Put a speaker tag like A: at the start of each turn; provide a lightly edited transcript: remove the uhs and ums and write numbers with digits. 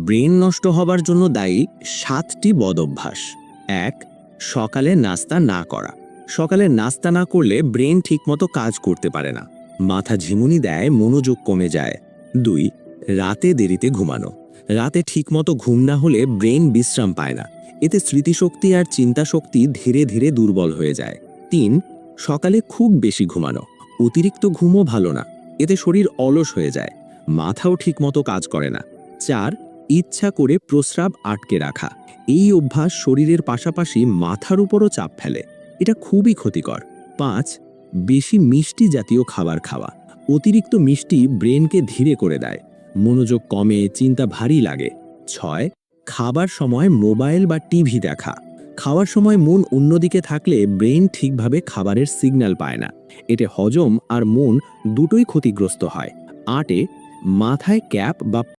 A: Brain নষ্ট হবার জন্য দায়ী 7টি বদঅভ্যাস। 1. সকালে নাস্তা না করা। সকালে নাস্তা না করলে ব্রেন ঠিকমতো কাজ করতে পারে না, মাথা ঝিমুনি দেয়, মনোযোগ কমে যায়। 2. রাতে দেরিতে ঘুমানো। রাতে ঠিকমতো ঘুম না হলে ব্রেন বিশ্রাম পায় না, এতে স্মৃতিশক্তি আর চিন্তাশক্তি ধীরে ধীরে দুর্বল হয়ে যায়। 3. সকালে খুব বেশি ঘুমানো। অতিরিক্ত ঘুমও ভালো না, এতে শরীর অলস হয়ে যায়, মাথাও ঠিকমতো কাজ করে না। 4. ইচ্ছা করে প্রস্রাব আটকে রাখা। এই অভ্যাস শরীরের পাশাপাশি মাথার উপরও চাপ ফেলে, এটা খুবই ক্ষতিকর। 5. বেশি মিষ্টি জাতীয় খাবার খাওয়া। অতিরিক্ত মিষ্টি ব্রেনকে ধীরে করে দেয়, মনোযোগ কমে, চিন্তা ভারী লাগে। 6. খাবার সময় মোবাইল বা টিভি দেখা। খাওয়ার সময় মন অন্যদিকে থাকলে ব্রেন ঠিকভাবে খাবারের সিগন্যাল পায় না, এতে হজম আর মন দুটোই ক্ষতিগ্রস্ত হয়। 8. মাথায় ক্যাপ বা